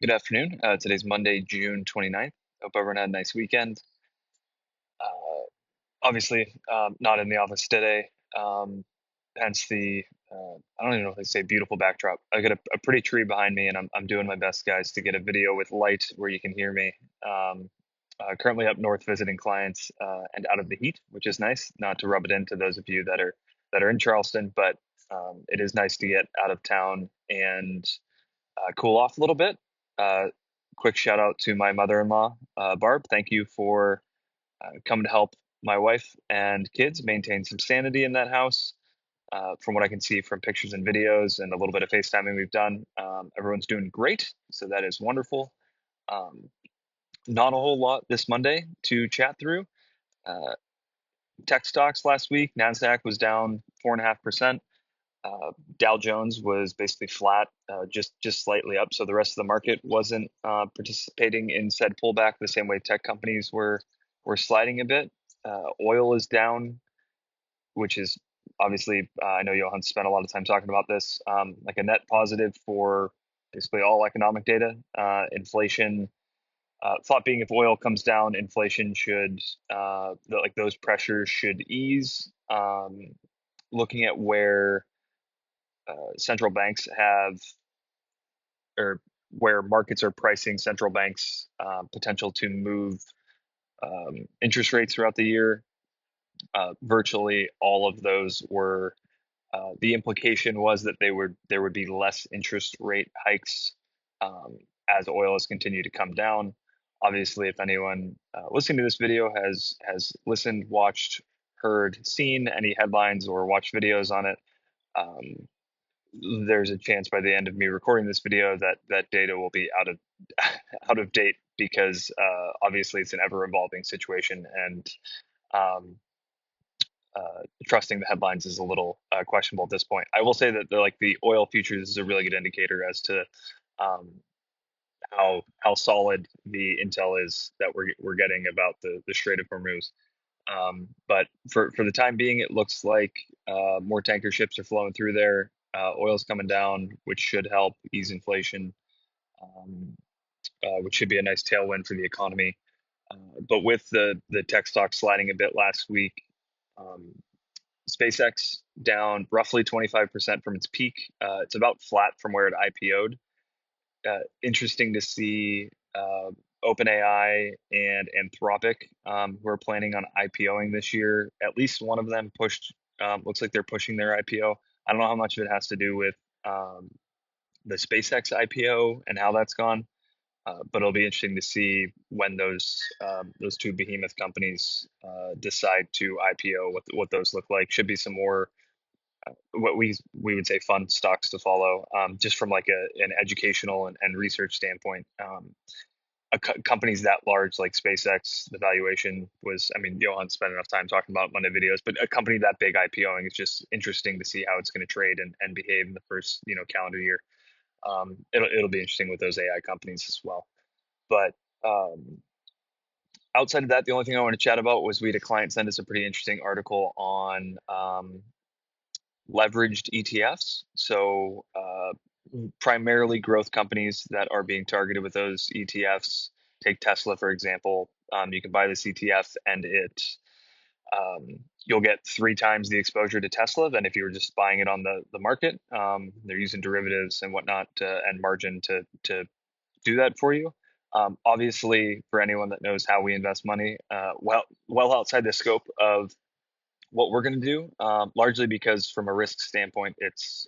Good afternoon. Today's Monday, June 29th. Hope everyone had a nice weekend. Uh, Obviously, not in the office today, hence the, I don't even know if they say beautiful backdrop. I got a pretty tree behind me, and I'm doing my best, guys, to get a video with light where you can hear me. Currently up north visiting clients and out of the heat, which is nice. Not to rub it into those of you that are in Charleston, but it is nice to get out of town and cool off a little bit. Uh, Quick shout out to my mother-in-law, Barb. Thank you for coming to help my wife and kids maintain some sanity in that house. From what I can see from pictures and videos and a little bit of FaceTiming we've done, everyone's doing great. So that is wonderful. Um, Not a whole lot this Monday to chat through. Uh, Tech stocks last week, NASDAQ was down 4.5%. Uh, Dow Jones was basically flat, just slightly up. So the rest of the market wasn't participating in said pullback the same way tech companies were sliding a bit. Oil is down, which is obviously I know Johan spent a lot of time talking about this, like a net positive for basically all economic data. Inflation, thought being if oil comes down, inflation should like those pressures should ease. Looking at where central banks have, or where markets are pricing central banks' potential to move interest rates throughout the year. Virtually all of those were. The implication was that there would be less interest rate hikes as oil has continued to come down. Obviously, if anyone listening to this video has listened, watched, heard, seen any headlines or watched videos on it, um, there's a chance by the end of me recording this video that that data will be out of out of date because obviously it's an ever evolving situation, and um, trusting the headlines is a little questionable at this point. I will say that the oil futures is a really good indicator as to um, how solid the intel is that we're getting about the Strait of Hormuz. But for the time being, it looks like more tanker ships are flowing through there. Oil's coming down, which should help ease inflation, um, which should be a nice tailwind for the economy. But with the tech stock sliding a bit last week, um, SpaceX down roughly 25% from its peak. It's about flat from where it IPO'd. Interesting to see OpenAI and Anthropic, who are planning on IPOing this year. At least one of them pushed. Looks like they're pushing their IPO. I don't know how much of it has to do with the SpaceX IPO and how that's gone, but it'll be interesting to see when those two behemoth companies decide to IPO. What those look like. Should be some more what we would say fun stocks to follow, just from like an educational and research standpoint. Companies that large like SpaceX, the valuation was, I mean, Johan spent enough time talking about Monday videos, but a company that big IPOing is just interesting to see how it's going to trade and behave in the first, calendar year. It'll be interesting with those AI companies as well. But um, outside of that, the only thing I want to chat about was we had a client send us a pretty interesting article on leveraged ETFs. So primarily growth companies that are being targeted with those ETFs. Take Tesla, for example. You can buy this ETF and you'll get 3 times the exposure to Tesla than if you were just buying it on the market. They're using derivatives and whatnot and margin to do that for you. Obviously, for anyone that knows how we invest money, well outside the scope of what we're going to do, largely because from a risk standpoint, it's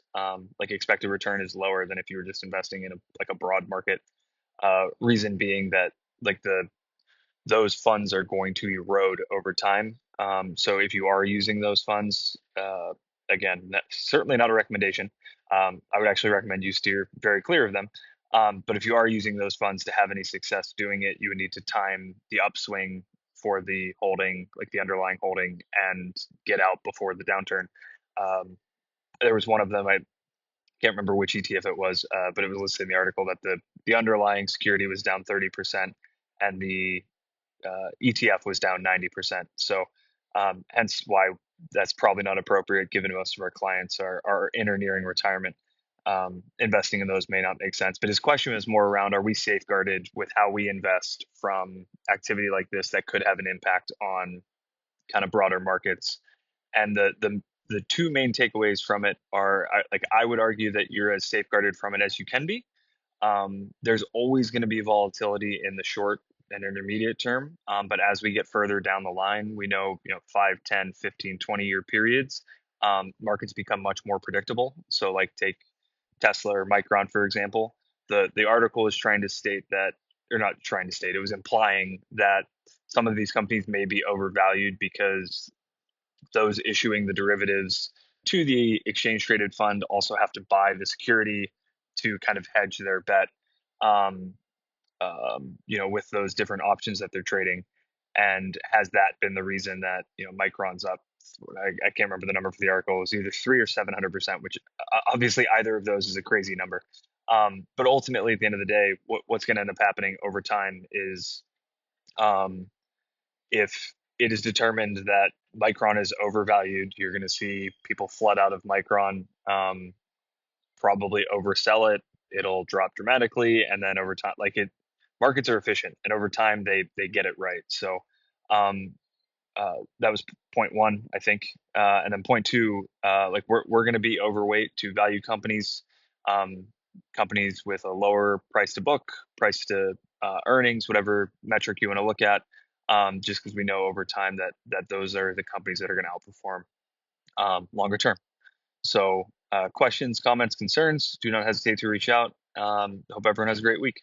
like expected return is lower than if you were just investing in a broad market. Reason being that like those funds are going to erode over time. So if you are using those funds, again, certainly not a recommendation. I would actually recommend you steer very clear of them. But if you are using those funds to have any success doing it, you would need to time the upswing for the holding, like the underlying holding, and get out before the downturn. Um, there was one of them, I can't remember which ETF it was, but it was listed in the article that the underlying security was down 30% and the ETF was down 90%. So hence why that's probably not appropriate given most of our clients are in or nearing retirement. investing in those may not make sense. But his question was more around, are we safeguarded with how we invest from activity like this that could have an impact on kind of broader markets? And the two main takeaways from it are, like, I would argue that you're as safeguarded from it as you can be. There's always going to be volatility in the short and intermediate term. But as we get further down the line, we know, 5, 10, 15, 20-year periods, markets become much more predictable. So like take Tesla or Micron, for example. The article is trying to state that, or not trying to state, it was implying that some of these companies may be overvalued because those issuing the derivatives to the exchange traded fund also have to buy the security to kind of hedge their bet, um, with those different options that they're trading. And has that been the reason that, Micron's up? I can't remember the number for the article. It was either 3 or 700%, which obviously either of those is a crazy number. But ultimately, at the end of the day, what's going to end up happening over time is, um, if it is determined that Micron is overvalued, you're going to see people flood out of Micron, probably oversell it. It'll drop dramatically, and then over time, markets are efficient, and over time they get it right. So, um, that was point one, I think. And then point two, like we're going to be overweight to value companies, um, companies with a lower price to book, price to earnings, whatever metric you want to look at, just because we know over time that those are the companies that are going to outperform longer term. So, questions, comments, concerns, do not hesitate to reach out. Hope everyone has a great week.